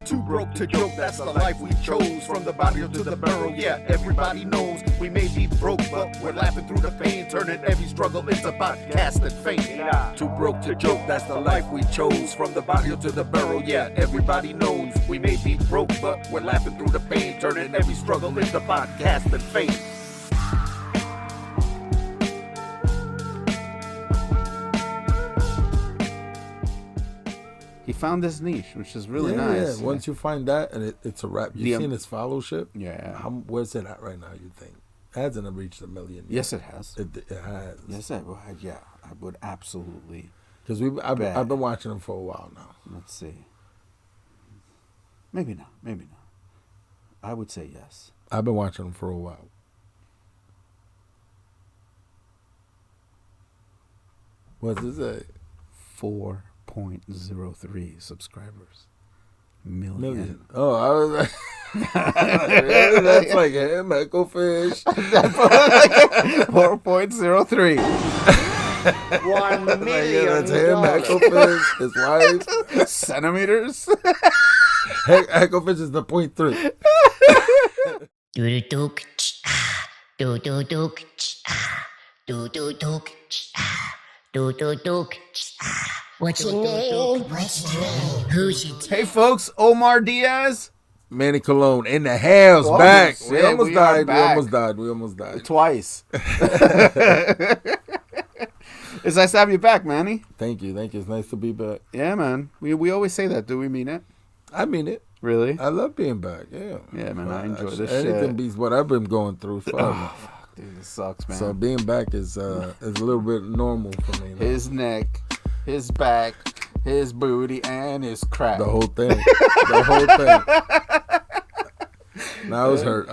Too broke to joke, that's the life we chose. From the barrio to the barrel, yeah, everybody knows. We may be broke, but we're laughing through the pain, turning every struggle into podcast and fame. Too broke to joke, that's the life we chose. From the barrio to the barrel, yeah, everybody knows. We may be broke, but we're laughing through the pain, turning every struggle into podcast and fame. He found this niche, which is really nice. Yeah. Once you find that, and it's a wrap. You've seen his followership? Yeah. Where's it at right now, you think? It hasn't reached 1 million yet. Yes, it has. It has. Yes, it will. Yeah, I would absolutely. Because I've been watching him for a while now. Let's see. Maybe not. Maybe not. I would say yes. I've been watching him for a while. What's it say? 4.03 subscribers. Million. Oh, I was like, that's like him, Echo Fish. 4.03. 1 million. That's him, Echo Fish, his wife. Centimeters. Echo Fish is the 0.3. What's your name? Who's your Hey, folks, Omar Diaz. Manny Colon in the house, Oh, back. shit, We almost we are died. back. We almost died. Twice. It's nice to have you back, Manny. Thank you. It's nice to be back. Yeah, man. We always say that. Do we mean it? I mean it. Really? I love being back. Yeah. Yeah, man. I enjoy this Anything shit. beats what I've been going through. Oh, fuck, dude. This sucks, man. So being back is a little bit normal for me. Now. His neck, his back, his booty, and his crack. The whole thing. No, I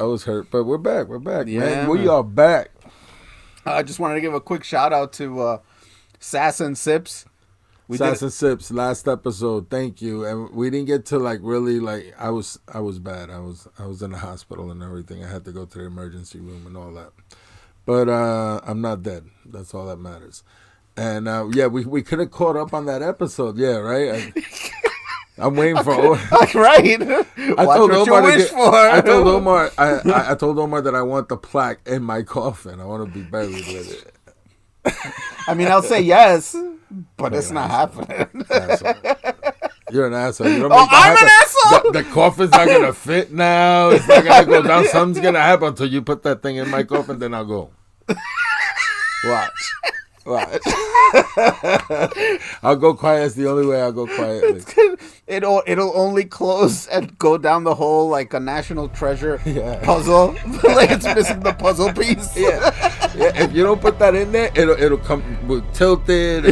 was hurt. But we're back. Yeah, man. We man. are back. I just wanted to give a quick shout out to Sass and Sips. Sass and Sips, last episode. Thank you. And we didn't get to really I was bad. I was in the hospital and everything. I had to go to the emergency room and all that. But I'm not dead. That's all that matters. And we could have caught up on that episode. Yeah, right. I'm waiting for Right. I told Omar I told Omar that I want the plaque in my coffin. I want to be buried with it. I mean, I'll say yes, but it's not happening. Asshole. You're an asshole. You don't Oh, make that I'm an happen. asshole? The coffin's not gonna fit now. It's not gonna go down. Something's gonna happen until you put that thing in my coffin. Then I'll go. Watch. I'll go quiet. It's the only way I'll go quietly. It'll only close and go down the hole like a National Treasure Yeah. puzzle. Like it's missing the puzzle piece. Yeah. If you don't put that in there, it'll come tilted.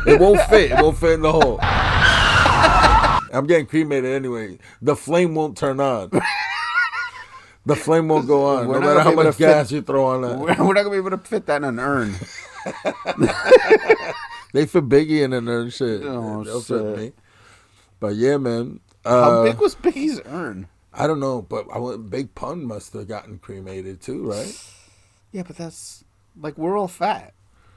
It won't fit. It won't fit in the hole. I'm getting cremated anyway. The flame won't turn on. The flame won't go on. We're no not matter how gonna be able much to fit- gas you throw on that. We're not gonna be able to fit that in an urn. They fit Biggie in and shit. Oh, They'll shit. fit me. But yeah, man. How big was Biggie's urn? I don't know, but Big Pun must have gotten cremated too, right? Yeah, but that's like we're all fat.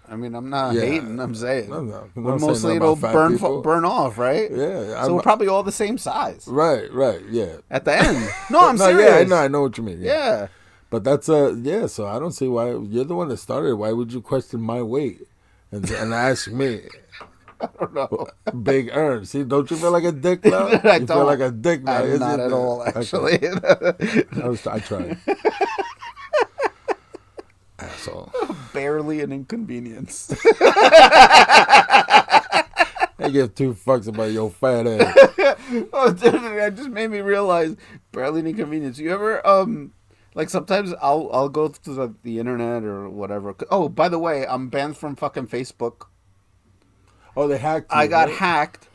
I mean, I'm not hating. I'm saying No, I'm not we're saying mostly nothing it'll about fat people. burn off, right? Yeah. So we're probably all the same size Right, yeah. at the end. No, I'm No, serious. yeah, I know what you mean. Yeah. But that's so I don't see why you're the one that started it. Why would you question my weight and ask me? I don't know. Big urn. See, don't you feel like a dick now? I You don't. feel like a dick now. I'm isn't not at it? all, actually. Okay. I tried. Asshole. Barely an inconvenience. I give two fucks about your fat ass. Oh, dude, that just made me realize barely an inconvenience. You ever like sometimes I'll go to the internet or whatever. Oh, by the way, I'm banned from fucking Facebook. Oh, they hacked you. I got right? hacked,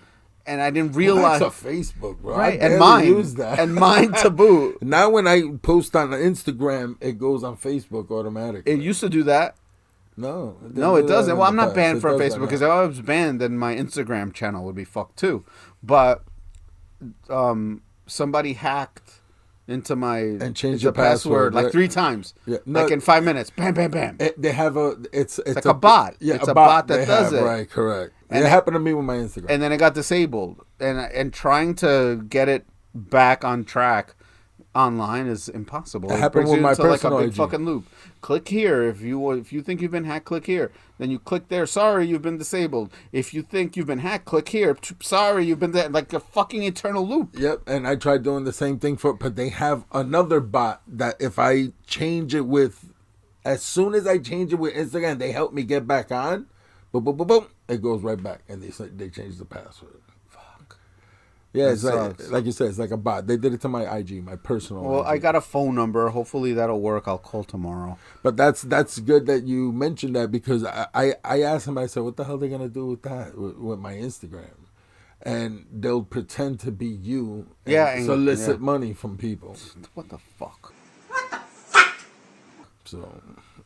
and I didn't realize. That's a Facebook, bro. Right, I and barely mine, use that. and mine to boot. Now when I post on Instagram, it goes on Facebook automatically. It used to do that. No, No, it doesn't. Well, I'm not banned from Facebook Facebook because if I was banned, then my Instagram channel would be fucked too. But somebody hacked into my And changed into your password, like right? 3 times. Yeah, no, like in 5 minutes. Bam, bam, bam. They have it's like a bot. Yeah, It's a bot that they does have, it. Right, correct. And it happened to me with my Instagram. And then it got disabled. And trying to get it back on track online is impossible. It happened brings with you my into like a personal big IG. fucking loop. Click here if you think you've been hacked. Click here. Then you click there. Sorry, you've been disabled. If you think you've been hacked, click here. Sorry, you've been like a fucking eternal loop. Yep, and I tried doing the same thing but they have another bot that if I change it with, as soon as I change it with Instagram, they help me get back on. Boom, boom, boom, boom. It goes right back, and they change the password. Fuck. Yeah, it's like you said, it's like a bot. They did it to my IG, my personal. Well, IG. I got a phone number. Hopefully that'll work. I'll call tomorrow. But that's good that you mentioned that, because I asked him, I said, what the hell are they gonna do with that with my Instagram? And they'll pretend to be you and solicit money from people. What the fuck? So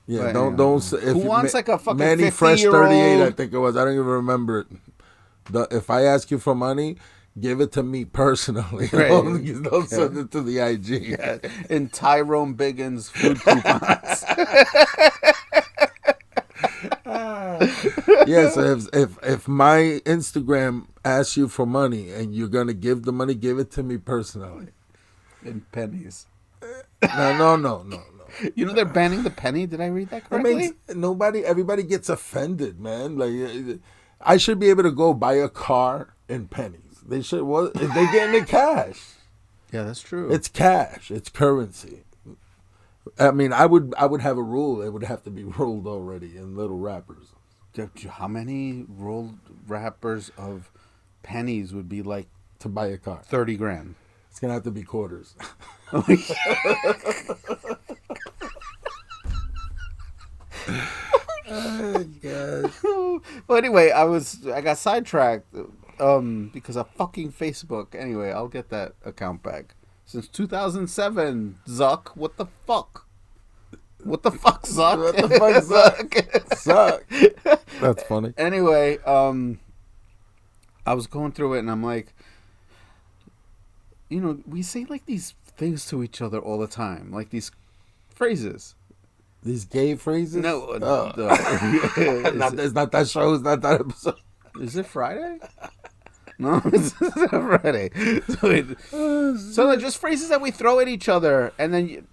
yeah, But don't. If who wants like a fucking Manny 50-year-old? Fresh 38, I think it was. I don't even remember it. If I ask you for money, give it to me personally. Right. Don't send it to the IG. Yeah. In Tyrone Biggins food coupons. Yeah, so if my Instagram asks you for money and you're gonna give the money, give it to me personally. In pennies. No. You know they're banning the penny. Did I read that It correctly? makes everybody gets offended, man. Like, I should be able to go buy a car in pennies. They should. Well, if they getting it cash. Yeah, that's true. It's cash. It's currency. I mean, I would have a rule. It would have to be rolled already in little wrappers. How many rolled wrappers of pennies would be like To buy a car, 30 grand? it's gonna have to be quarters. Oh, God. Well, anyway, I got sidetracked because of fucking Facebook. Anyway, I'll get that account back. Since 2007, Zuck. What the fuck? What the fuck, Zuck? What the fuck, Zuck? Suck. That's funny. Anyway, I was going through it and I'm like, we say like these things to each other all the time, like these phrases. These gay phrases? No, It's not that show. It's not that episode. Is it Friday? No, it's not Friday. So they're just phrases that we throw at each other, and then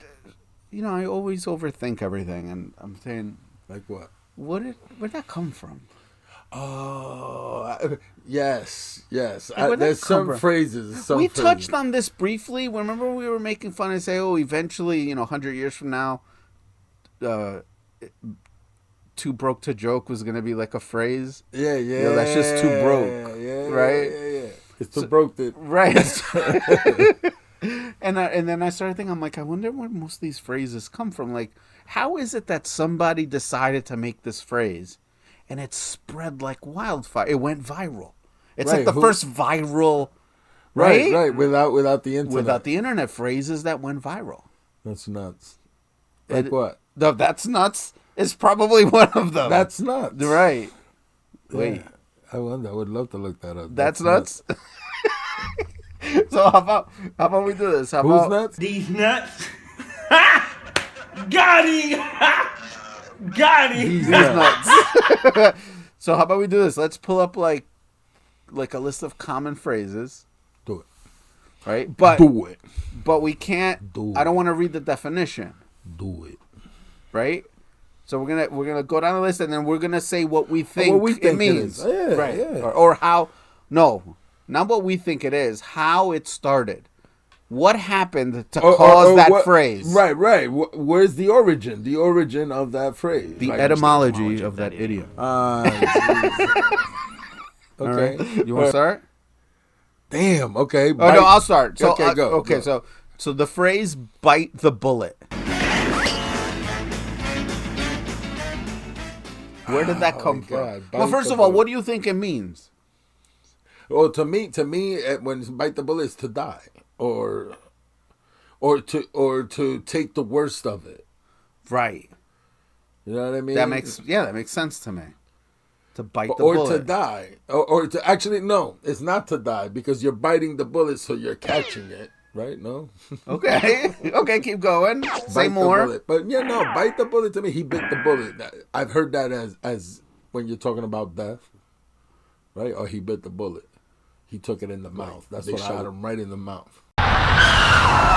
I always overthink everything, and I'm saying, Like what? where'd that come from? Oh, yes. Like, where'd that There's come some from? phrases. We touched on this briefly. Remember we were making fun and say, eventually, 100 years from now, too broke to joke was going to be like a phrase. Yeah. That's just too broke, right? Yeah. It's too broke that. Right. And then I started thinking, I'm like, I wonder where most of these phrases come from. Like, how is it that somebody decided to make this phrase and it spread like wildfire? It went viral. It's like the first viral, right? Right. Without the internet. Without the internet, phrases that went viral. That's nuts. Like what? That's nuts is probably one of them. That's nuts. Right. Yeah. Wait. I wonder. I would love to look that up. That's nuts. So how about we do this? Who's nuts? These nuts. Got him. Got him. These nuts. So how about we do this? Let's pull up like a list of common phrases. Do it. Right? But Do it. But we can't. Do I don't it. want to read the definition. Do it. Right? So we're gonna go down the list and then we're gonna say what we think, it means. Yeah, right. yeah. Or how. No, not what we think it is. How it started. What happened to cause that phrase? Right. Where's the origin? The origin of that phrase. The etymology of that idiom. Okay. All right. You want to start? Damn. Okay. Oh no, I'll start. So, Okay, go. Okay, go. so the phrase "bite the bullet." Where did that come from? God, Well, bite first the of all, bullet. what do you think it means? Well, to me, when bite the bullet is to die, or to take the worst of it. Right. You know what I mean? That makes sense to me. To bite the or bullet. to die, or to actually no, it's not to die because you're biting the bullet, so you're catching it, right? No. Okay. Okay, keep going. Say Bite more. The bullet. But yeah, no, bite the bullet to me. He bit the bullet. I've heard that as when you're talking about death, right? Or he bit the bullet. He took it in the mouth. They shot him right in the mouth.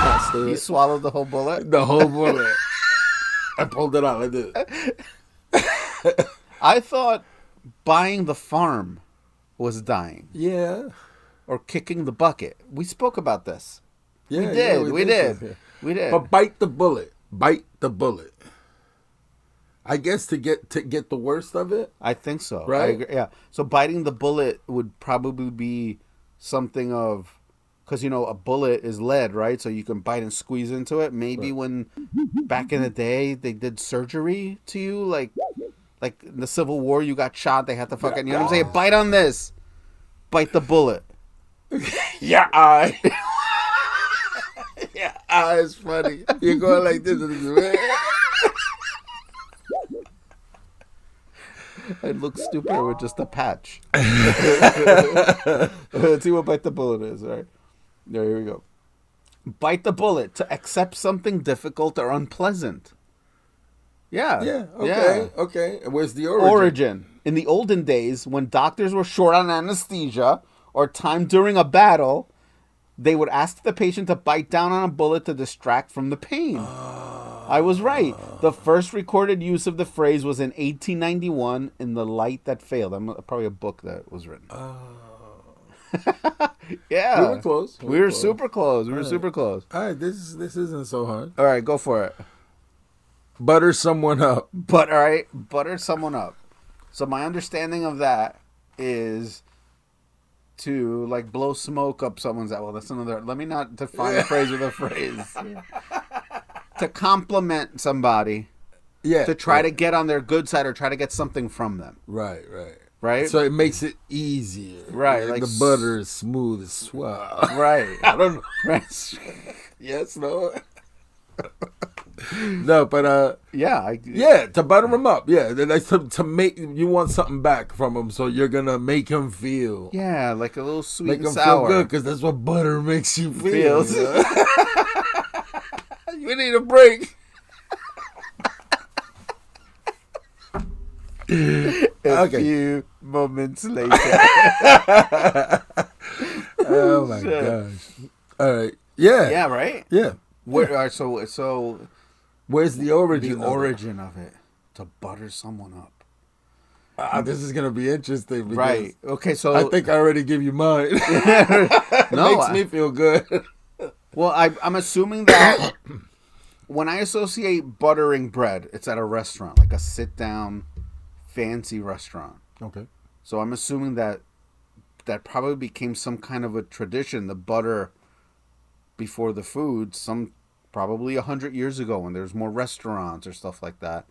bastard. You swallowed the whole bullet? The whole bullet. I pulled it out like this. I thought buying the farm was dying. Yeah. Or kicking the bucket. We spoke about this. Yeah, We did. We did. say, yeah. We did. But bite the bullet. Bite the bullet. I guess to get the worst of it. I think so. Right? I agree. Yeah. So biting the bullet would probably be something of, because a bullet is lead, right? So you can bite and squeeze into it. Maybe when back in the day they did surgery to you, like in the Civil War, you got shot. They had to fucking, you know what I'm saying? Bite on this. Bite the bullet. Yeah, I. Yeah, it's funny. You're going like this. It looks stupider with just a patch. Let's see what bite the bullet is. All right. There, here we go. Bite the bullet to accept something difficult or unpleasant. Yeah. Yeah, okay, okay. Where's the origin? Origin. In the olden days, when doctors were short on anesthesia or time during a battle, they would ask the patient to bite down on a bullet to distract from the pain. I was right. The first recorded use of the phrase was in 1891 in The Light That Failed. Probably a book that was written. Yeah. We were close. We were super close. We were super close. All right, this isn't so hard. All right, go for it. Butter someone up. All right, butter someone up. So my understanding of that is to like blow smoke up someone's ass. Well, that's another. Let me not define a phrase with a phrase. To compliment somebody. Yeah. To try to get on their good side or try to get something from them. Right. Right? So it makes it easier. Right. Like the butter is smooth, it's suave. Right. I don't know. Right. Yes, no. No, but Yeah. yeah, to butter him up. Yeah, that's to make you want something back from him, so you're gonna make him feel. Yeah, like a little sweet Make and him sour. feel good because that's what butter makes you feel. Feels. You know? You need a break. A few moments later. Oh my gosh! All right, yeah, Yeah, right? yeah. Where, all right, so Where's the origin? the origin of it, to butter someone up. This is gonna be interesting. Because Right. Okay, so I think I already give you mine. no, Makes me feel good. well, I'm assuming that when I associate buttering bread, it's at a restaurant, like a sit-down, fancy restaurant. Okay. So I'm assuming that probably became some kind of a tradition, the butter before the food, probably 100 years ago when there's more restaurants or stuff like that.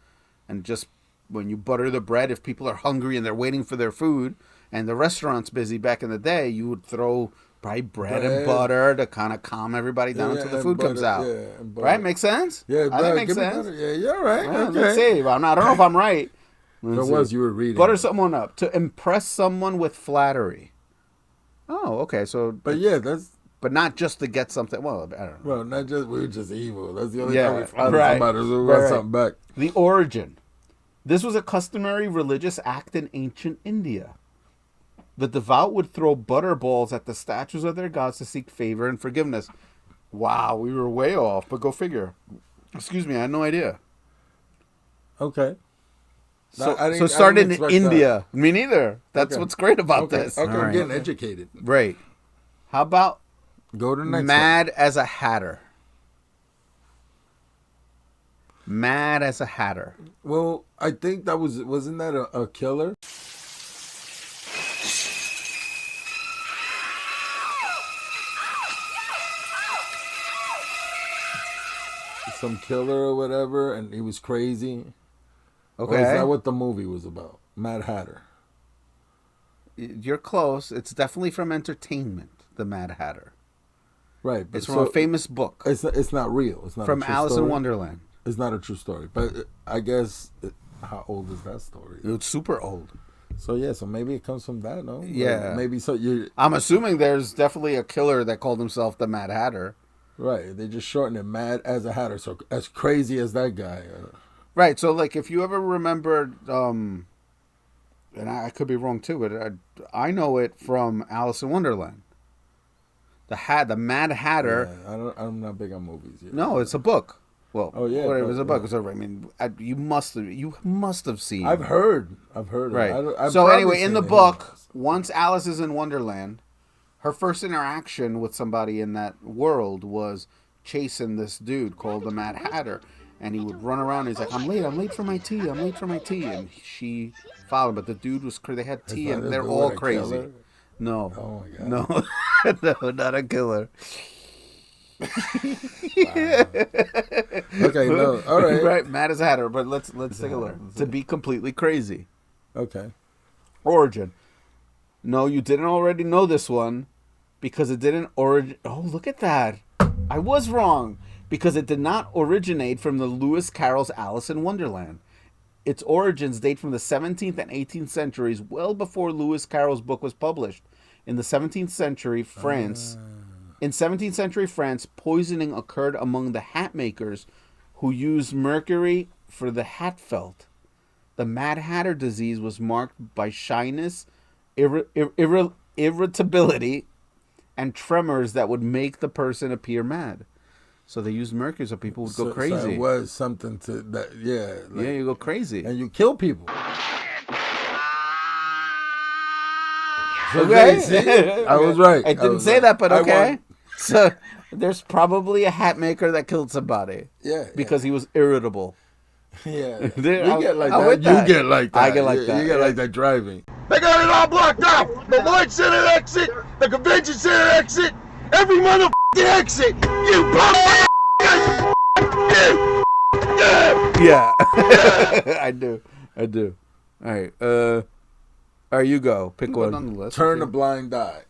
And just when you butter the bread, if people are hungry and they're waiting for their food and the restaurant's busy back in the day, you would throw probably bread and butter to kind of calm everybody down until the food comes out. Yeah, and butter. Right? Makes sense? Yeah, I think it makes sense. butter. Yeah, you're right. Well, Okay. let's see. Well, I don't know if I'm right. If it was, you were reading. Butter someone up. To impress someone with flattery. Oh, okay. So, But yeah, that's but not just to get something. Well, I don't know. well, not just we were just evil. That's the only Yeah, time we flattered right. somebody. So we Right, want right. something back. The origin. This was a customary religious act in ancient India. The devout would throw butter balls at the statues of their gods to seek favor and forgiveness. Wow, we were way off, but go figure. Excuse me, I had no idea. Okay. So, I didn't- so I started didn't in expect India. Me neither. That's Okay. what's great about Okay. this. Okay, All I'm right. getting educated. Right. How about Go to the next mad as a hatter? Mad as a hatter. one. Well, I think that wasn't that a killer? Some killer or whatever, and he was crazy. Okay. Or is that what the movie was about? Mad Hatter. You're close. It's definitely from entertainment, The Mad Hatter. Right. But It's from a famous book It's not real. It's not from a true Alice story. in Wonderland. It's not a true story. But I guess, how old is that story? It's super old. So yeah, so maybe it comes from that, no? Yeah. Like, maybe so you I'm assuming there's definitely a killer that called himself the Mad Hatter. right. They just shortened it Mad as a Hatter. So as crazy as that guy. Right. So, like, if you ever remembered, and I could be wrong too, but I know it from Alice in Wonderland. The Mad Hatter. Yeah, I'm not big on movies. Yeah. No, it's a book. Well, Oh, yeah, whatever, but- it's a book. So, I mean, you must have seen. I've heard. Right. I've So probably anyway, in seen the it. book, once Alice is in Wonderland, her first interaction with somebody in that world was chasing this dude called the Mad Hatter, and he would run around. And he's like, I'm late for my tea, and she followed. But the dude was crazy. They had tea, It's and not they're the all word, a crazy. killer? No, Oh my God. no, no, not a killer. Okay, no, all right. Right, Mad as Hatter. But let's take a look. To be completely crazy. Okay. Origin. No, you didn't already know this one because it didn't origin. Oh, look at that. I was wrong because it did not originate from the Lewis Carroll's Alice in Wonderland. Its origins date from the 17th and 18th centuries, well before Lewis Carroll's book was published. In 17th century France, poisoning occurred among the hat makers who used mercury for the hat felt. The Mad Hatter disease was marked by shyness, irritability, and tremors that would make the person appear mad. So they used mercury so people would go crazy. So it was something to that. Yeah. Like, Yeah, you go crazy. and you kill people. So Okay. see, I was right. I didn't was say right. that, but I okay. won. So there's probably a hat maker that killed somebody. Yeah, Because he was irritable. Yeah. There- You get like I'm that. with You that. get like that. I get like You- that, You get yeah. like that driving. They got it all blocked off. The Lloyd Center exit, the Convention Center exit, every motherfucking exit. You bum. Yeah. I do. All right. All right, you go. Pick one on the list. Turn a blind eye.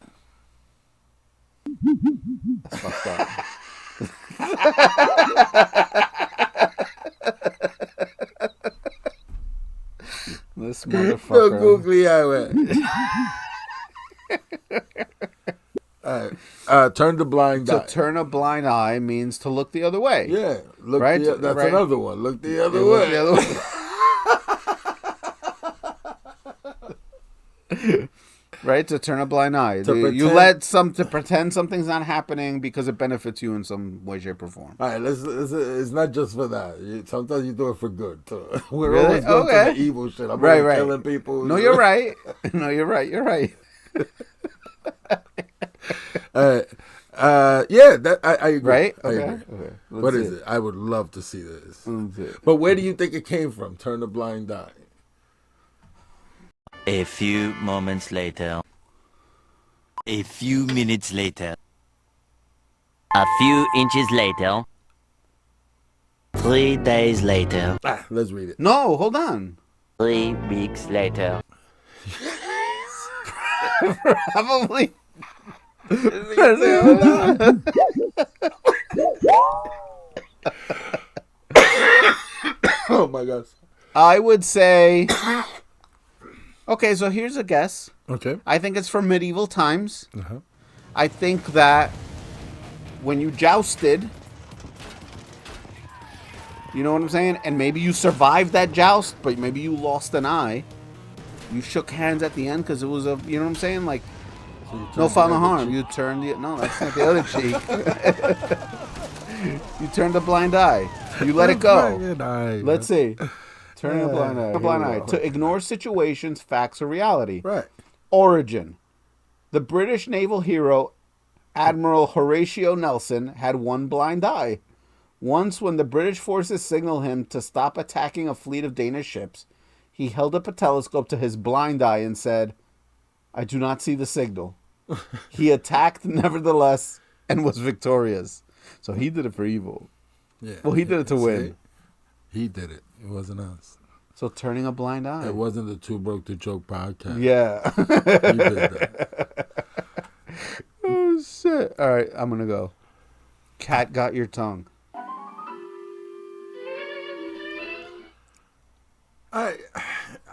That's fucked up. This So motherfucker. googly eye went. All right. Turn the blind To eye. turn a blind eye means to look the other way. Yeah. Look. Right? That's Right. another one. Look the other Look way. the other way. Right? To turn a blind eye. To You pretend- to pretend something's not happening because it benefits you in some way, shape, or form. All right, it's not just for that. Sometimes you do it for good. So we're Really? always going Okay. to the evil shit. I'm Right, always right. killing people. No, you're right. No, you're right. You're right. Yeah, that I agree. Right? I Okay. agree. Okay. What Let's is see it? I would love to see this. Let's see it. But where do you think it came from? Turn a blind eye. A few moments later. A few minutes later. A few inches later. 3 days later. Let's read it. No, hold on. 3 weeks later. Probably. Oh my gosh. I would say. Okay, so here's a guess. Okay. I think it's from medieval times. Uh-huh. I think that when you jousted, you know what I'm saying? And maybe you survived that joust, but maybe you lost an eye. You shook hands at the end because it was a, you know what I'm saying? Like, no foul, no harm. You turned the, no, that's not the other cheek. You turned a blind eye. You let it go. Let's see. Turning a blind eye. A blind eye. To ignore situations, facts, or reality. Right. Origin. The British naval hero Admiral Horatio Nelson had one blind eye. Once, when the British forces signaled him to stop attacking a fleet of Danish ships, he held up a telescope to his blind eye and said, "I do not see the signal." He attacked nevertheless and was victorious. So he did it for evil. Yeah. Well, he did it to See? win. He did it. It wasn't us. So turning a blind eye. It wasn't the Two Broke to Joke podcast. Yeah. He did that. Oh, shit. All right, I'm going to go. Cat got your tongue.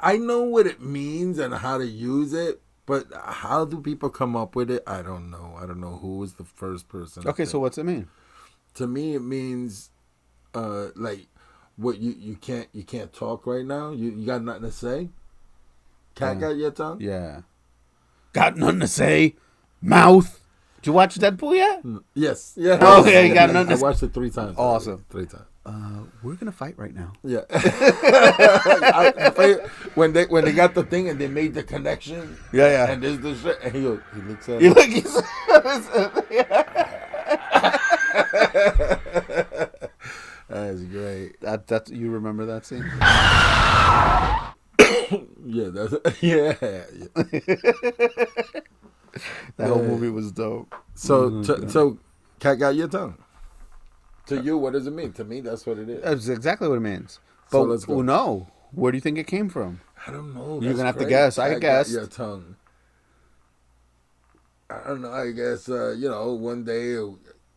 I know what it means and how to use it, but how do people come up with it? I don't know. I don't know who was the first person. Okay, so what's it mean? To me, it means like what you can't talk right now. You got nothing to say. Cat got your tongue. Yeah. Got nothing to say. Mouth. Did you watch Deadpool yet? Yes. Yeah. Oh, yeah, you got none. I watched it 3 times. Awesome. 3 times. We're gonna fight right now. Yeah. When they got the thing and they made the connection. Yeah. And there's the shit, and he looks at You it. look. He's, That's great. That's you remember that scene? Yeah. Yeah. That whole movie was dope. So, cat got your tongue. To you, what does it mean? To me, that's what it is. That's exactly what it means. So But let's go. no, where do you think it came from? I don't know. You're That's gonna have to great. guess. I Cat guessed. got your tongue. I don't know. I guess one day a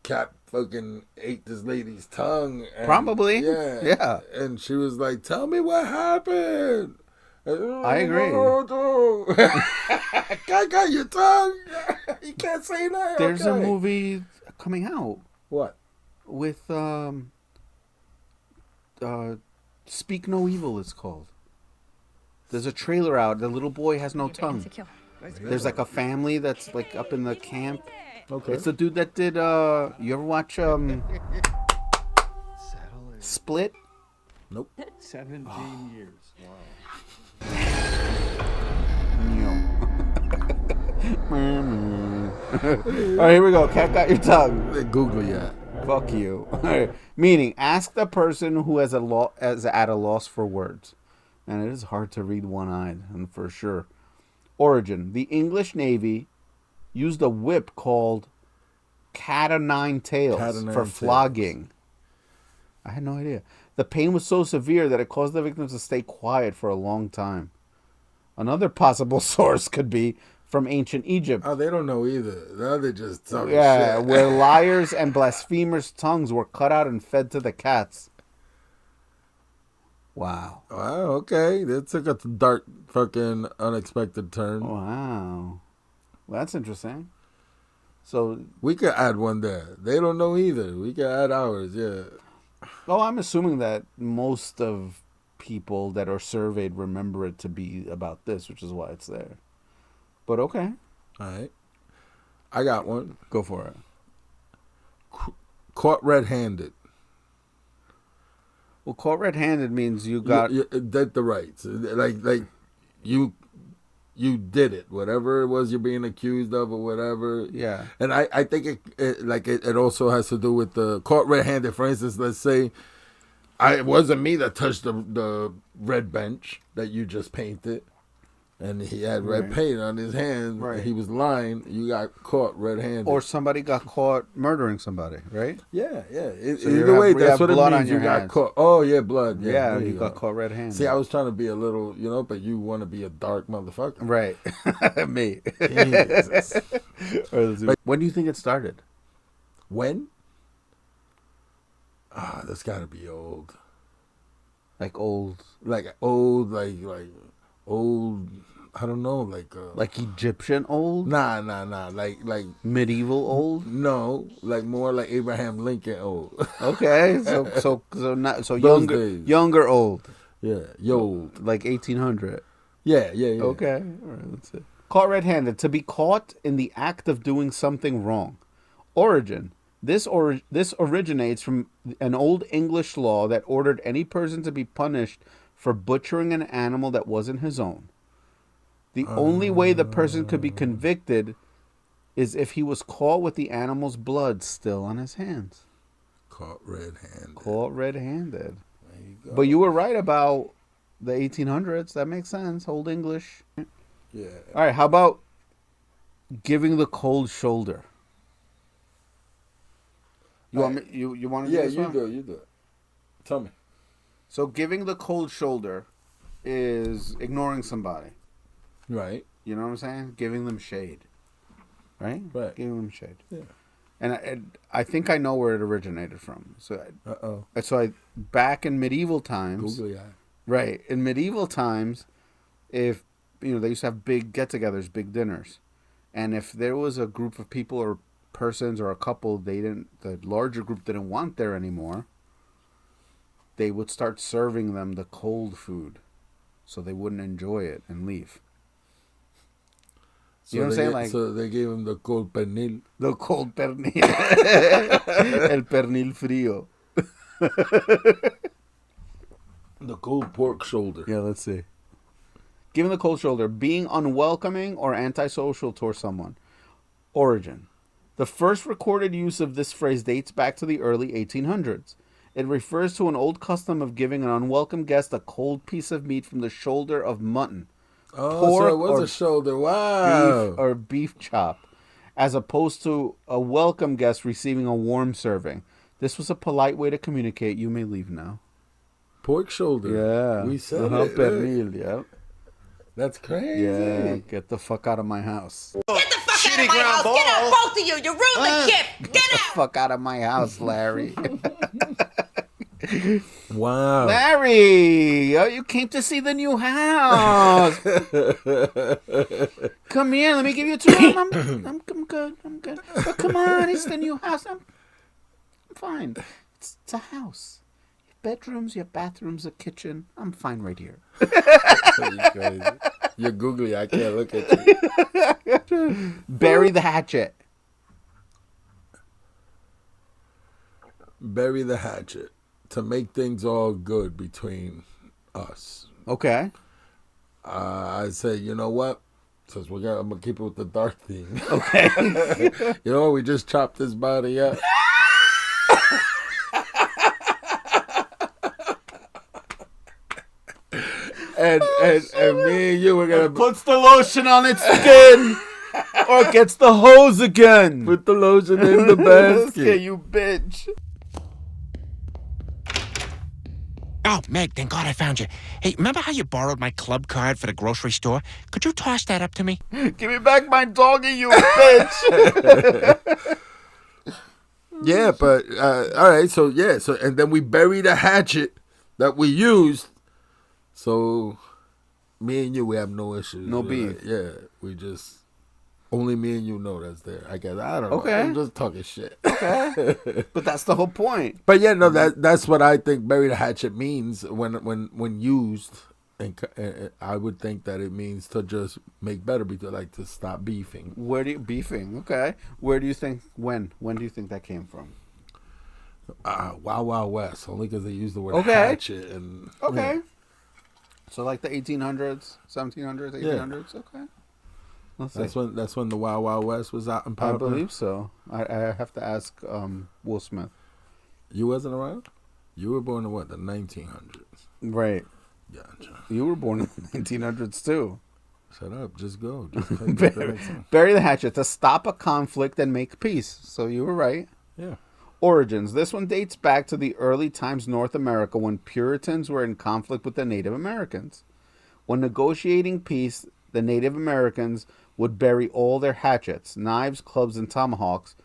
cat fucking ate this lady's tongue. And, Probably. Yeah. Yeah. And she was like, "Tell me what happened." I agree. Cat got your tongue. You can't say that. There's a Okay. movie coming out What? with Speak No Evil. It's called. There's a trailer out. The little boy has no tongue. There's like a family that's like up in the camp. Okay. It's the dude that did. You ever watch Split? Nope. 17 years. All right, here we go. Cat got your tongue. Google yeah. Fuck you. All right. Meaning, ask the person who is at a loss for words. And it is hard to read one-eyed, and for sure. Origin. The English Navy used a whip called cat o' nine tails for flogging. I had no idea. The pain was so severe that it caused the victims to stay quiet for a long time. Another possible source could be from ancient Egypt. Oh, they don't know either. Now they just talking Yeah, shit. where liars and blasphemers' tongues were cut out and fed to the cats. Wow. Wow, okay. That took a dark, fucking, unexpected turn. Wow. Well, that's interesting. So, We could add one there. They don't know either. We could add ours, yeah. I'm assuming that most of people that are surveyed remember it to be about this, which is why it's there. But okay. All right. I got one. Go for it. Caught red-handed. Well, caught red-handed means you got... You did the rights. Like you did it. Whatever it was you're being accused of or whatever. Yeah. And I think it also has to do with the caught red-handed. For instance, let's say it wasn't me that touched the red bench that you just painted. And he had red paint on his hands. Right. He was lying. You got caught red-handed. Or somebody got caught murdering somebody, right? Yeah. So Either way, that's what it blood on means. your You got hands. caught. Oh, yeah, blood. Yeah, there you got go. caught red-handed. See, I was trying to be a little, but you want to be a dark motherfucker. Right. Me. Jesus. When do you think it started? When? That's got to be old. Like old... Like old, like old. I don't know, Like Egyptian old? Nah. Like Medieval old? no, like more like Abraham Lincoln old. Okay, so Those days. younger old, Yeah, yo. like 1800. Yeah. Okay, all right, let's see. Caught red-handed, to be caught in the act of doing something wrong. Origin. This originates from an old English law that ordered any person to be punished for butchering an animal that wasn't his own. The only way the person could be convicted is if he was caught with the animal's blood still on his hands. Caught red-handed. Caught red-handed. There you go. But you were right about the 1800s. That makes sense. Old English. Yeah. All right. How about giving the cold shoulder? You want me? You want to do Yeah, this you one? do it. Tell me. So giving the cold shoulder is ignoring somebody. Right. You know what I'm saying? Giving them shade. Right? Right. Giving them shade. Yeah. And I think I know where it originated from. So Uh-oh. Back in medieval times. Googly eye. Right. In medieval times, if they used to have big get-togethers, big dinners. And if there was a group of people or persons or a couple the larger group didn't want there anymore, they would start serving them the cold food so they wouldn't enjoy it and leave. You know what I'm saying? Like so they gave him the cold pernil. the cold pernil, el pernil frío. The cold pork shoulder. Yeah, let's see. Given the cold shoulder, being unwelcoming or antisocial towards someone. Origin. The first recorded use of this phrase dates back to the early 1800s. It refers to an old custom of giving an unwelcome guest a cold piece of meat from the shoulder of mutton, Oh, so it was a shoulder. Wow. beef, or beef chop, as opposed to a welcome guest receiving a warm serving. This was a polite way to communicate. You may leave now. Pork shoulder. Yeah. We said it. Pernil, yeah. That's crazy. Yeah, get the fuck out of my house. Get the fuck out of my house. Get out, both of you. You ruined the gift. Get out. Fuck out of my house, Larry. Wow. Larry, oh, you came to see the new house. Come here, let me give you a tour. I'm good. I'm good. But come on, it's the new house. I'm fine. It's a house. Your bedrooms, your bathrooms, a kitchen. I'm fine right here. You're googly. I can't look at you. Bury the hatchet. Bury the hatchet. To make things all good between us. Okay. I say, you know what? Since I'm gonna keep it with the dark theme. Okay. You know, we just chopped his body up. and me and you were gonna Puts the lotion on its skin. Or gets the hose again. put the lotion in the basket. Yeah, you bitch. Oh, Meg, thank God I found you. Hey, remember how you borrowed my club card for the grocery store? Could you toss that up to me? Give me back my doggy, you bitch. Yeah, but all right. So and then we buried a hatchet that we used. So me and you, we have no issues. No We're beef. like, yeah, we just only me and you know that's there. I guess I don't know. Okay. I'm just talking shit. But that's the whole point. But yeah, no, that's what I think buried a hatchet means when used. And I would think that it means to just make better, like to stop beefing. Beefing? Okay. Where do you think? When do you think that came from? Wild Wild West, only because they use the word Okay. hatchet and Okay. yeah. So like the 1800s, 1700s, 1800s. Okay. Let's see. That's when the Wild Wild West was out in I power. believe so. I have to ask Will Smith. You wasn't around? You were born in what, the 1900s? Right. Gotcha. You were born in the 1900s too. Shut up. Just go. Bury the hatchet to stop a conflict and make peace. So you were right. Yeah. Origins. This one dates back to the early times North America when Puritans were in conflict with the Native Americans. When negotiating peace, the Native Americans would bury all their hatchets, knives, clubs, and tomahawks.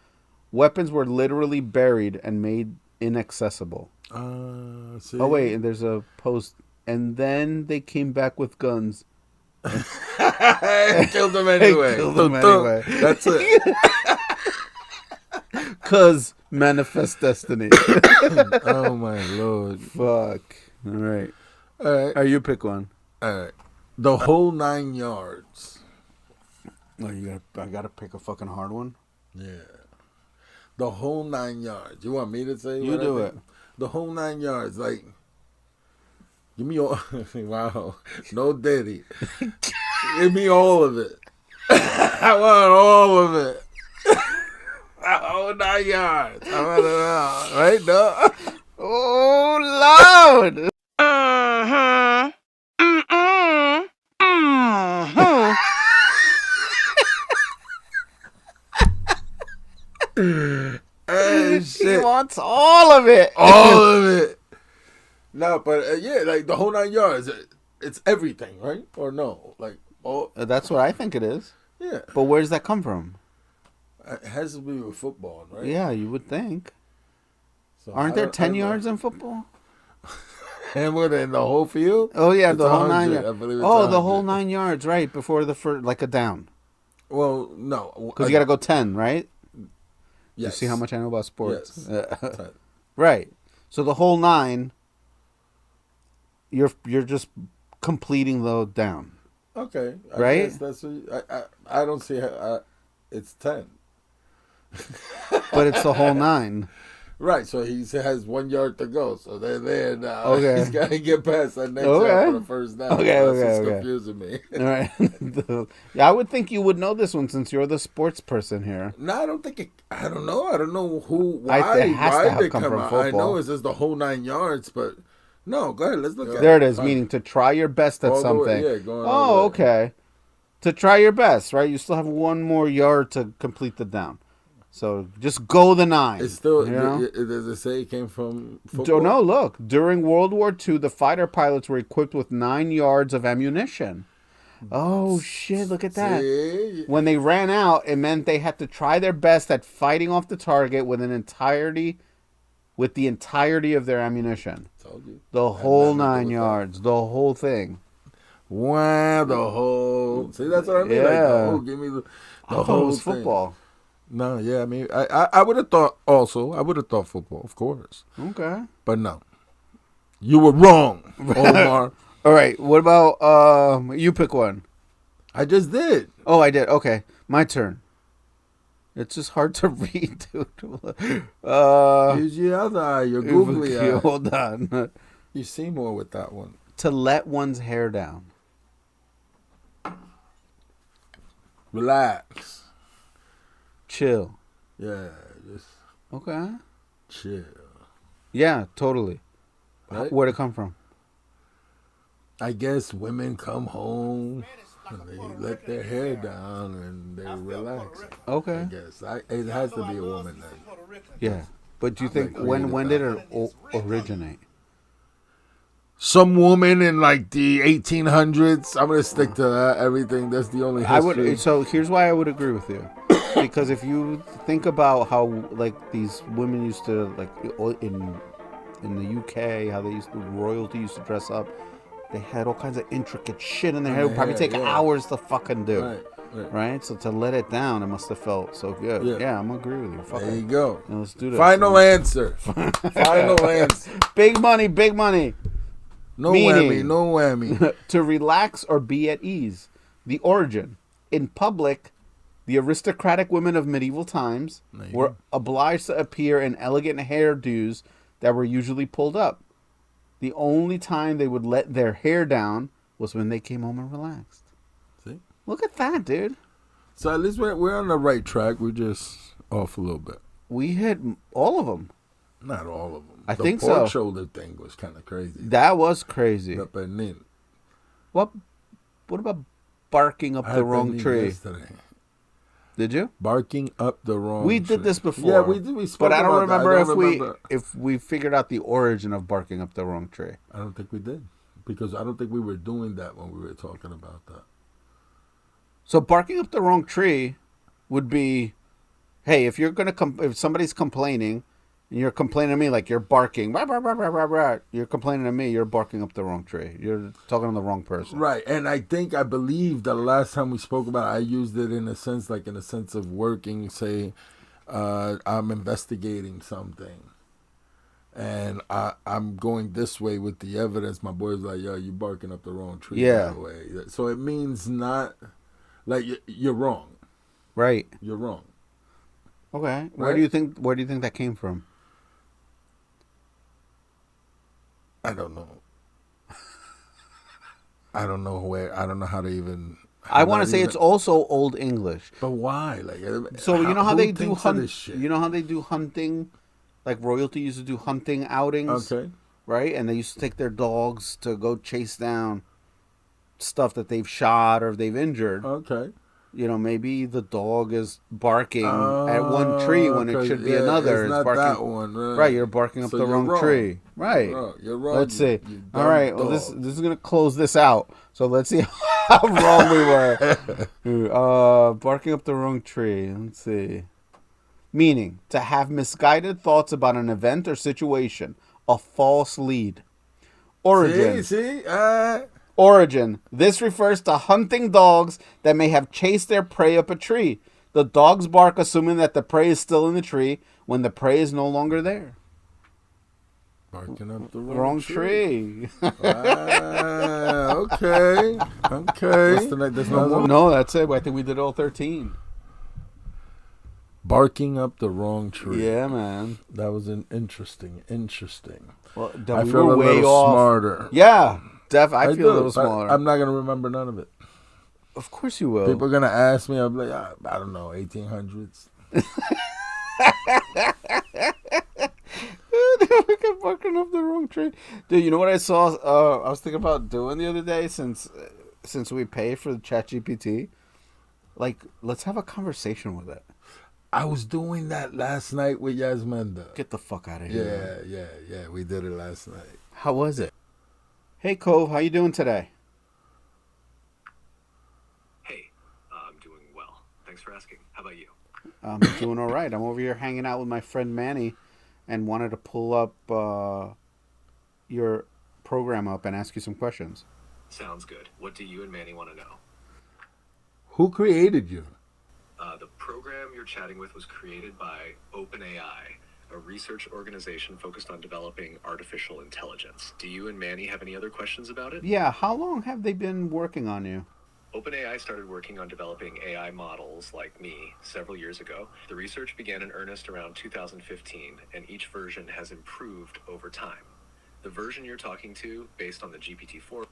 Weapons were literally buried and made inaccessible. See? Oh, wait, and there's a post. And then they came back with guns. Killed them anyway. Killed them anyway. That's it. Because manifest destiny. Oh, my Lord. Fuck. All right. All right. Oh, you pick one. All right. The whole 9 yards. Oh, I gotta pick a fucking hard one. Yeah. The whole 9 yards. You want me to say You what do I it. think? The whole 9 yards. Like, give me all. Wow. No Diddy. Give me all of it. I want all of it. The whole 9 yards. I want it all. Right? No? Oh, Lord. Hey, He shit. wants all of it. All of it. No, but yeah, like the whole 9 yards. It's everything, right? Or no? Like, all. That's what I think it is. Yeah. But where does that come from? It has to be with football, right? Yeah, you would think. So Aren't I there don't- 10 I don't know. yards in football? And what, in the whole field? Oh, yeah, It's the whole 9 100. I yards. believe it's Oh, the whole 100. 9 yards, right, before the first, like a down. Well, no. Because you got to go 10, right? Yes. You see how much I know about sports. Yes. 10. Right. So the whole 9, you're just completing the down. Okay. Right? Guess that's I don't see how it's 10. But it's the whole 9. Right, so he has 1 yard to go, so they're there now. Okay. He's got to get past that next Okay. yard for the first down. Okay, so okay, that's what's okay. confusing me. All right. Yeah, I would think you would know this one since you're the sports person here. No, I don't think I don't know. I don't know why it has to have they come come from out. I football. know it's just the whole 9 yards, but no, go ahead. Let's look at There it. it is, Fine. meaning to try your best at All the way- something. yeah, going all the Oh, way. okay. To try your best, right? You still have 1 more yard to complete the down. So just go the 9. It's still, you know? does it say it came from football? No, look. During World War II, the fighter pilots were equipped with 9 yards of ammunition. Oh, shit. Look at that. See? When they ran out, it meant they had to try their best at fighting off the target with the entirety of their ammunition. Told you. The whole nothing to do 9 with yards. The whole thing. Wow, the whole. See, that's what I mean. Yeah. Like, the whole, give me the I thought whole it was thing. football. No, yeah, I mean, I would have thought also. I would have thought football, of course, Okay. but no, you were wrong, Omar. All right. What about you pick one? I just did. Oh, I did. Okay. My turn. It's just hard to read, dude. Use your other eye, your googly eye. Hold on. You see more with that one. To let one's hair down. Relax. Chill. Yeah, just Okay. chill. Yeah, totally. Right? Where'd it come from? I guess women come home and they let their hair down and they relax. I Okay. guess it has to be a woman then. Yeah. But do you think Like when did created it originate? Some woman in like the 1800s. I'm gonna stick to that. Everything. That's the only history. I would. So here's why I would agree with you, because if you think about how like these women used to like in the UK, how they used to, royalty used to dress up, they had all kinds of intricate shit in their hair. It would probably take hours to fucking do. Right. So to let it down, it must have felt so good. Yeah, I'm gonna agree with you. Fuck There it. you go. Yeah, let's do this. Final answer. Final answer. Big money, big money. No Meaning- whammy. No whammy. To relax or be at ease. The origin. In public, the aristocratic women of medieval times were obliged to appear in elegant hairdos that were usually pulled up. The only time they would let their hair down was when they came home and relaxed. See? Look at that, dude. So at least we're on the right track. We're just off a little bit. We hit all of them. Not all of them. I the think pork so. shoulder thing was kind of crazy. That was crazy. Up and in. What about barking up I the had wrong that tree? yesterday. Did you? Barking up the wrong We did tree. this before. Yeah, we did. We spoke But I don't about that. remember I don't remember. if we figured out the origin of barking up the wrong tree. I don't think we did. Because I don't think we were doing that when we were talking about that. So barking up the wrong tree would be, hey, if you're gonna if somebody's complaining, and you're complaining to me like you're barking, rah, rah, rah, rah, rah, rah, you're complaining to me, you're barking up the wrong tree. You're talking to the wrong person. Right. And I believe the last time we spoke about it, I used it in a sense of working, say, I'm investigating something. And I'm going this way with the evidence. My boy's like, yo, you're barking up the wrong tree that way. So it means not, like, you're wrong. Right. You're wrong. Okay. Where Right? do you think that came from? I don't know. I don't know how to even. I want to say it's also Old English. But why? Like, So you know how they do thinks of hunt. this shit? You know how they do hunting, like royalty used to do hunting outings. Okay. Right, and they used to take their dogs to go chase down stuff that they've shot or they've injured. Okay. You know, maybe the dog is barking at one tree when it should be another. It's not barking. that one, Right, you're barking up So the you're wrong wrong. tree. Right. You're wrong. Let's see. You All dumb right. Well, this dog. is gonna close this out. So let's see how wrong we were. Barking up the wrong tree. Let's see. Meaning to have misguided thoughts about an event or situation. A false lead. Origin. See. Origin. This refers to hunting dogs that may have chased their prey up a tree. The dogs bark assuming that the prey is still in the tree when the prey is no longer there. Barking up the Wrong tree. Okay. What's the next? There's another one? No, that's it. I think we did all 13. Barking up the wrong tree. Yeah, man. That was an interesting. Well, I we feel were a way little off. smarter. Yeah, I feel do, a little but smaller. I'm not gonna remember none of it. Of course you will. People are gonna ask me. I'll be like, I don't know, 1800s. Barking up the wrong tree. Dude, you know what I saw? I was thinking about doing the other day since we pay for the ChatGPT. Like, let's have a conversation with it. I was doing that last night with Yasminda. Get the fuck out of here. Yeah. We did it last night. How was it? Hey, Cove, how you doing today? Hey, I'm doing well. Thanks for asking. How about you? I'm doing all right. I'm over here hanging out with my friend Manny and wanted to pull up your program up and ask you some questions. Sounds good. What do you and Manny want to know? Who created you? The program you're chatting with was created by OpenAI, a research organization focused on developing artificial intelligence. Do you and Manny have any other questions about it? Yeah, how long have they been working on you? OpenAI started working on developing AI models like me several years ago. The research began in earnest around 2015, and each version has improved over time. The version you're talking to, based on the GPT-4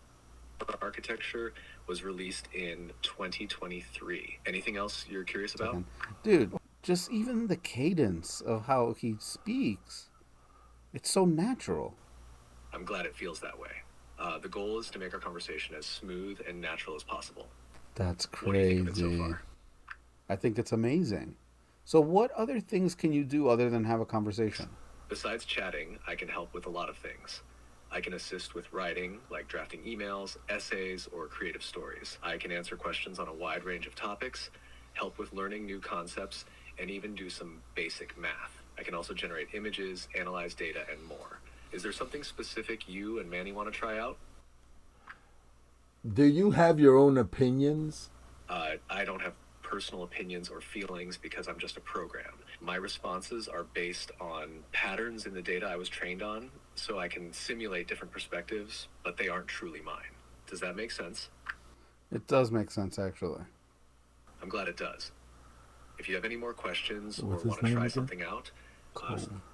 architecture, was released in 2023. Anything else you're curious about? Dude, just even the cadence of how he speaks, it's so natural. I'm glad it feels that way. The goal is to make our conversation as smooth and natural as possible. That's What do you think of it crazy. so far? I think it's amazing. So what other things can you do other than have a conversation? Besides chatting, I can help with a lot of things. I can assist with writing, like drafting emails, essays, or creative stories. I can answer questions on a wide range of topics, help with learning new concepts, and even do some basic math. I can also generate images, analyze data, and more. Is there something specific you and Manny want to try out? Do you have your own opinions? I don't have personal opinions or feelings because I'm just a program. My responses are based on patterns in the data I was trained on, so I can simulate different perspectives, but they aren't truly mine. Does that make sense? It does make sense, actually. I'm glad it does. If you have any more questions or What's his want to name try again? something out,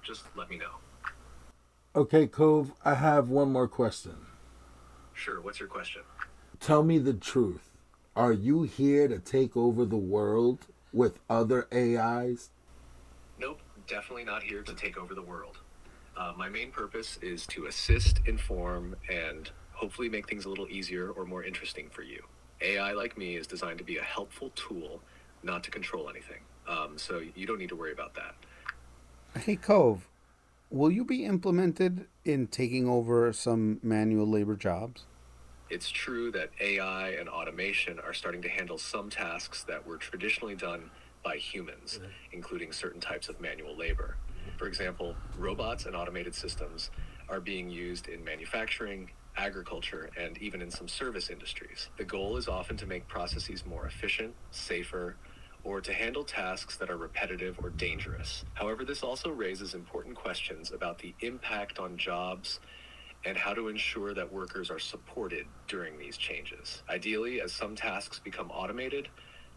just let me know. Okay, Cove, I have one more question. Sure, what's your question? Tell me the truth. Are you here to take over the world with other AIs? Nope, definitely not here to take over the world. My main purpose is to assist, inform, and hopefully make things a little easier or more interesting for you. AI, like me, is designed to be a helpful tool, not to control anything. So you don't need to worry about that. Hey, Cove, will you be implemented in taking over some manual labor jobs? It's true that AI and automation are starting to handle some tasks that were traditionally done by humans, including certain types of manual labor. For example, robots and automated systems are being used in manufacturing, agriculture, and even in some service industries. The goal is often to make processes more efficient, safer, or to handle tasks that are repetitive or dangerous. However, this also raises important questions about the impact on jobs and how to ensure that workers are supported during these changes. Ideally, as some tasks become automated,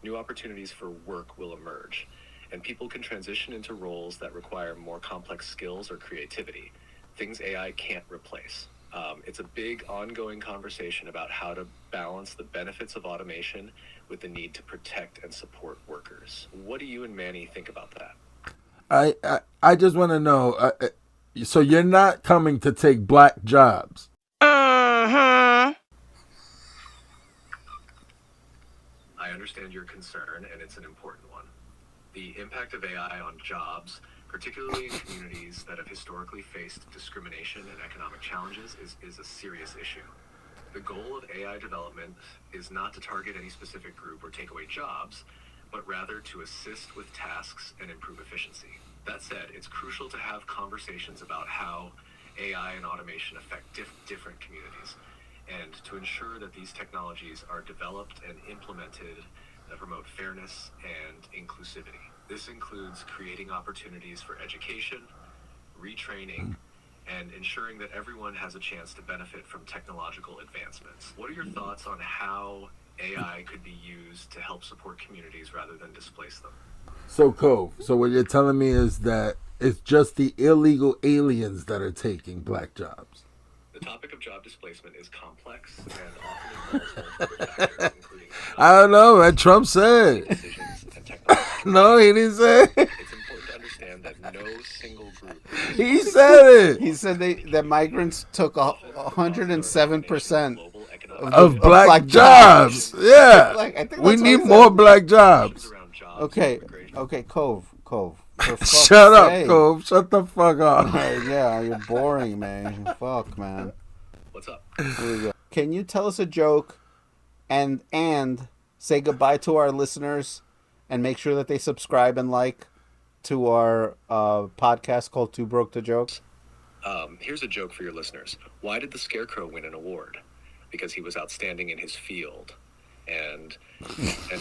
new opportunities for work will emerge, and people can transition into roles that require more complex skills or creativity, things AI can't replace. It's a big ongoing conversation about how to balance the benefits of automation with the need to protect and support workers. What do you and Manny think about that? I just want to know, so you're not coming to take black jobs? I understand your concern, and it's an important one. The impact of AI on jobs, particularly in communities that have historically faced discrimination and economic challenges, is a serious issue. The goal of AI development is not to target any specific group or take away jobs, but rather to assist with tasks and improve efficiency. That said, it's crucial to have conversations about how AI and automation affect different communities, and to ensure that these technologies are developed and implemented that promote fairness and inclusivity. This includes creating opportunities for education, retraining, and ensuring that everyone has a chance to benefit from technological advancements. What are your thoughts on how AI could be used to help support communities rather than displace them? So, Cove, so what you're telling me is that it's just the illegal aliens that are taking black jobs. The topic of job displacement is complex and often involves multiple factors, including I don't know, man. Trump said. decisions and technology. No, he didn't say it. It's important to understand that no single group. He said it. He said that migrants took 107% Of black jobs. Yeah. Like, I think We that's what need he more said. black jobs. Okay, Cove. For fuck's Shut up, sake. Cove. Shut the fuck up. Yeah, you're boring, man. Fuck, man. What's up? Here we go. Can you tell us a joke and say goodbye to our listeners and make sure that they subscribe and like to our podcast called Too Broke to Joke? Here's a joke for your listeners. Why did the Scarecrow win an award? Because he was outstanding in his field. And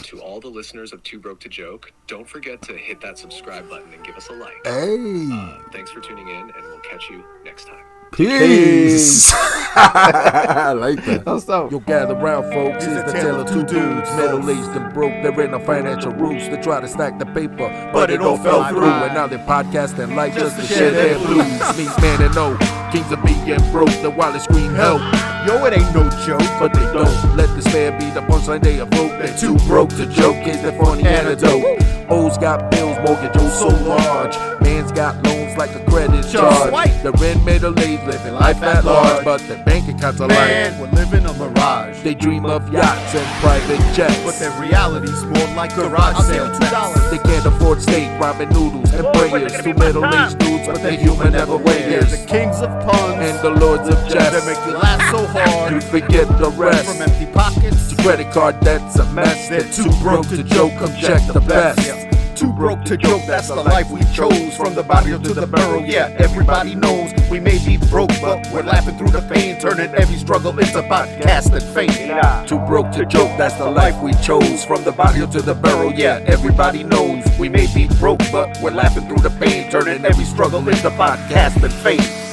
to all the listeners of Too Broke to Joke, don't forget to hit that subscribe button and give us a like. Hey. Thanks for tuning in, and we'll catch you next time. Peace. I like that. No, stop. You'll gather round, folks. It's the tale of two dudes, middle-aged and broke. They're in a financial roots to try to stack the paper, but it all fell through. And now they're podcasting like just to share their blues. Meet man and no kings of being broke. The while they scream help, Yo, it ain't no joke. but they don't let despair be the punchline they evoke. They're too broke to joke. Is the funny antidote? O's got bills, mortgage O's so large. Man's got loans like a credit charge. They're in middle age, living life at large, but their bank accounts are Man, like we're living a mirage. they dream of yachts and private jets. But their reality's more like garage sale bets. They can't afford steak, ramen noodles, and prayers. Two middle-aged dudes, but they're human They're everywhere. the kings of puns. And the lords of They jest. make you laugh so hard. You forget the rest. From empty pockets. Credit card debt's a mess. They're too broke to joke. Come check the best. Too broke to joke, that's the life we chose. From the barrio to the barrel, yeah, everybody knows. We may be broke, but we're laughing through the pain, turning every struggle into podcast and fame. Too broke to joke, that's the life we chose. From the barrio to the barrel, yeah, everybody knows. We may be broke, but we're laughing through the pain, turning every struggle into podcast and fame.